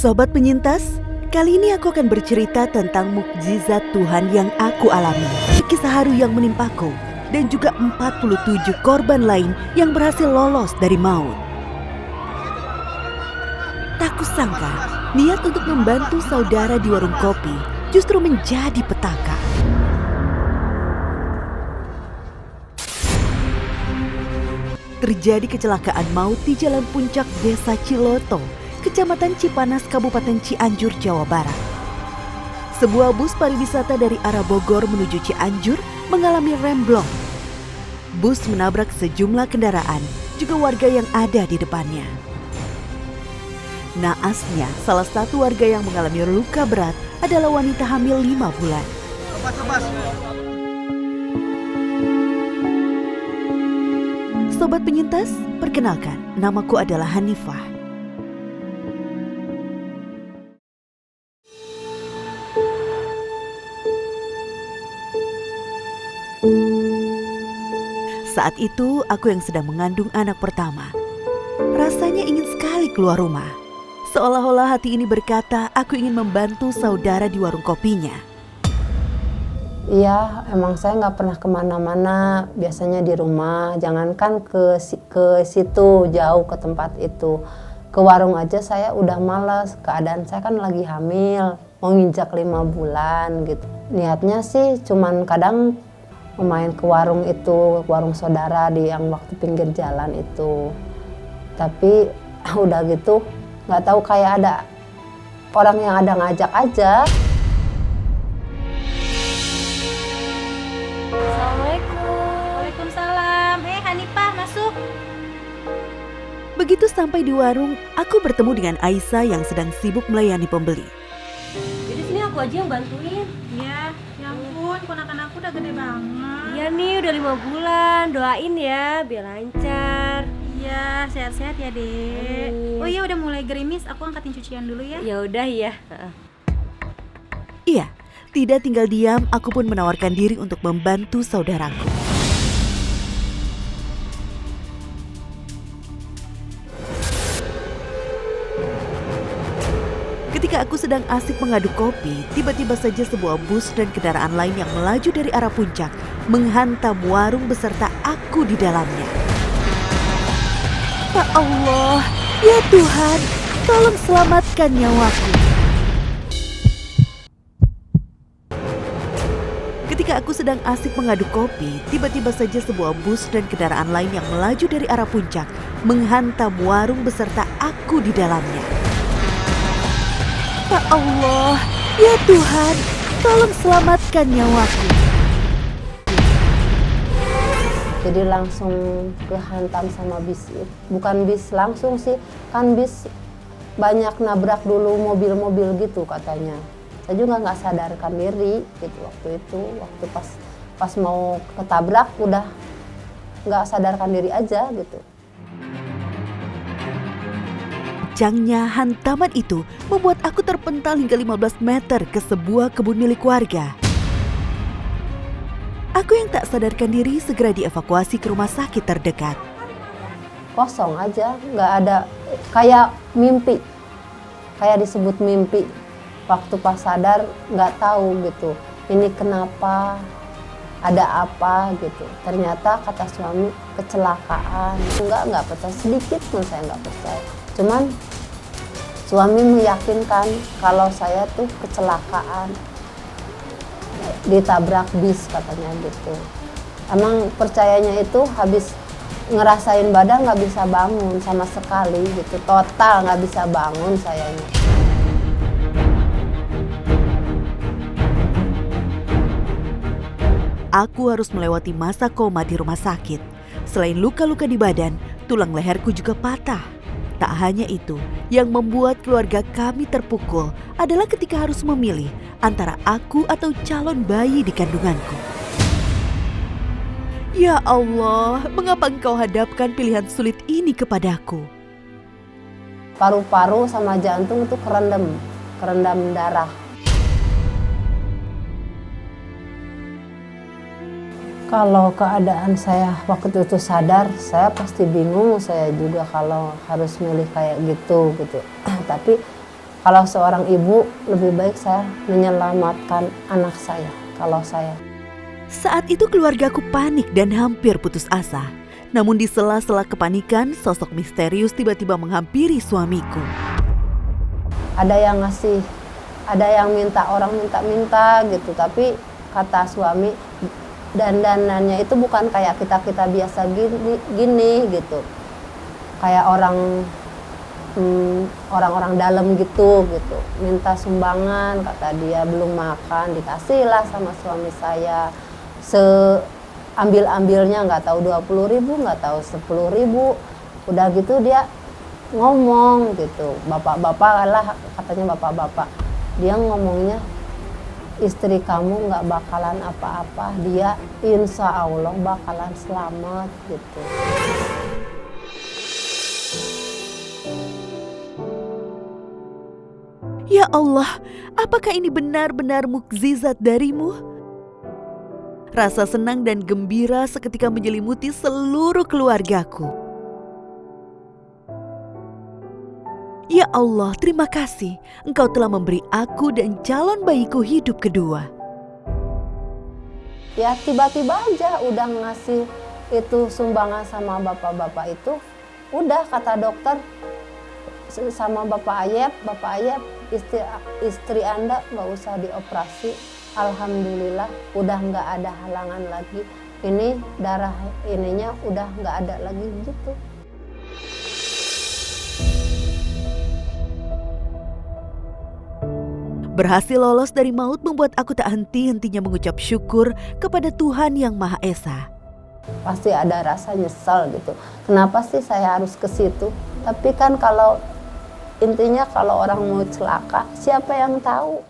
Sobat penyintas, kali ini aku akan bercerita tentang mukjizat Tuhan yang aku alami. Kisah haru yang menimpaku dan juga 47 korban lain yang berhasil lolos dari maut. Tak kusangka, niat untuk membantu saudara di warung kopi justru menjadi petaka. Terjadi kecelakaan maut di Jalan Puncak Desa Ciloto, Kecamatan Cipanas, Kabupaten Cianjur, Jawa Barat. Sebuah bus pariwisata dari arah Bogor menuju Cianjur mengalami remblong. Bus menabrak sejumlah kendaraan, juga warga yang ada di depannya. Naasnya, salah satu warga yang mengalami luka berat adalah wanita hamil 5 bulan. Sobat penyintas, perkenalkan, namaku adalah Hanifah. Saat itu, aku yang sedang mengandung anak pertama. Rasanya ingin sekali keluar rumah. Seolah-olah hati ini berkata, aku ingin membantu saudara di warung kopinya. Iya, emang saya nggak pernah kemana-mana, biasanya di rumah. Jangankan ke situ, jauh ke tempat itu. Ke warung aja saya udah malas, keadaan saya kan lagi hamil, mau nginjak 5 bulan gitu. Niatnya sih cuman kadang main ke warung itu, warung saudara di yang waktu pinggir jalan itu. Tapi udah gitu, nggak tahu kayak ada orang yang ada ngajak aja. Assalamualaikum. Waalaikumsalam. Hanifah, masuk. Begitu sampai di warung, aku bertemu dengan Aisyah yang sedang sibuk melayani pembeli. Jadi sini aku aja yang bantuin. Ya ampun, ponakan aku udah gede banget. Iya nih, udah 5 bulan. Doain ya, biar lancar. Iya, sehat-sehat ya, Dek. Amin. Oh iya, udah mulai gerimis, aku angkatin cucian dulu ya. Ya udah ya. Iya, tidak tinggal diam, aku pun menawarkan diri untuk membantu saudaraku. Ketika aku sedang asik mengaduk kopi, tiba-tiba saja sebuah bus dan kendaraan lain yang melaju dari arah puncak menghantam warung beserta aku di dalamnya. Ya Allah, ya Tuhan, tolong selamatkan nyawaku. Ketika aku sedang asik mengaduk kopi, tiba-tiba saja sebuah bus dan kendaraan lain yang melaju dari arah puncak menghantam warung beserta aku di dalamnya. Ya Allah, ya Tuhan, tolong selamatkan nyawaku. Jadi langsung kehantam sama bis. Bukan bis langsung sih, kan bis banyak nabrak dulu mobil-mobil gitu katanya. Saya juga nggak sadarkan diri gitu waktu itu. Waktu pas mau ketabrak udah nggak sadarkan diri aja gitu. Kencangnya hantaman itu membuat aku terpental hingga 15 meter ke sebuah kebun milik warga. Aku yang tak sadarkan diri segera dievakuasi ke rumah sakit terdekat. Kosong aja, nggak ada, kayak mimpi, kayak disebut mimpi. Waktu pas sadar nggak tahu gitu, ini kenapa, ada apa gitu. Ternyata kata suami kecelakaan. Nggak percaya, sedikit pun saya nggak percaya. Cuman suami meyakinkan kalau saya tuh kecelakaan, ditabrak bis katanya gitu. Emang percayanya itu habis ngerasain badan nggak bisa bangun sama sekali gitu, total nggak bisa bangun sayanya. Aku harus melewati masa koma di rumah sakit. Selain luka-luka di badan, tulang leherku juga patah. Tak hanya itu, yang membuat keluarga kami terpukul adalah ketika harus memilih antara aku atau calon bayi di kandunganku. Ya Allah, mengapa Engkau hadapkan pilihan sulit ini kepadaku? Paru-paru sama jantung itu kerendam darah. Kalau keadaan saya waktu itu sadar, saya pasti bingung saya juga kalau harus milih kayak gitu. Tapi Kalau seorang ibu lebih baik saya menyelamatkan anak saya. Kalau saya Saat itu keluargaku panik dan hampir putus asa. Namun di sela-sela kepanikan, sosok misterius tiba-tiba menghampiri suamiku. ada yang ngasih, ada yang minta, orang minta gitu, tapi kata suami dandanannya itu bukan kayak kita biasa gini gitu, kayak orang-orang dalam gitu, minta sumbangan, kata dia belum makan, dikasihlah sama suami saya seambil-ambilnya, nggak tahu 20.000, nggak tahu 10.000, udah gitu dia ngomong gitu, bapak-bapak lah, katanya bapak-bapak, dia ngomongnya istri kamu nggak bakalan apa-apa, dia insya Allah bakalan selamat gitu. Ya Allah, apakah ini benar-benar mukjizat darimu? Rasa senang dan gembira seketika menyelimuti seluruh keluargaku. Ya Allah, terima kasih. Engkau telah memberi aku dan calon bayiku hidup kedua. Ya tiba-tiba aja udah ngasih itu sumbangan sama bapak-bapak itu, udah kata dokter sama Bapak Ayep, istri Anda nggak usah dioperasi. Alhamdulillah udah nggak ada halangan lagi, ini darah ininya udah nggak ada lagi gitu. Berhasil lolos dari maut membuat aku tak henti-hentinya mengucap syukur kepada Tuhan Yang Maha Esa. Pasti ada rasa nyesal gitu, kenapa sih saya harus ke situ, tapi kan kalau intinya kalau orang mau celaka siapa yang tahu.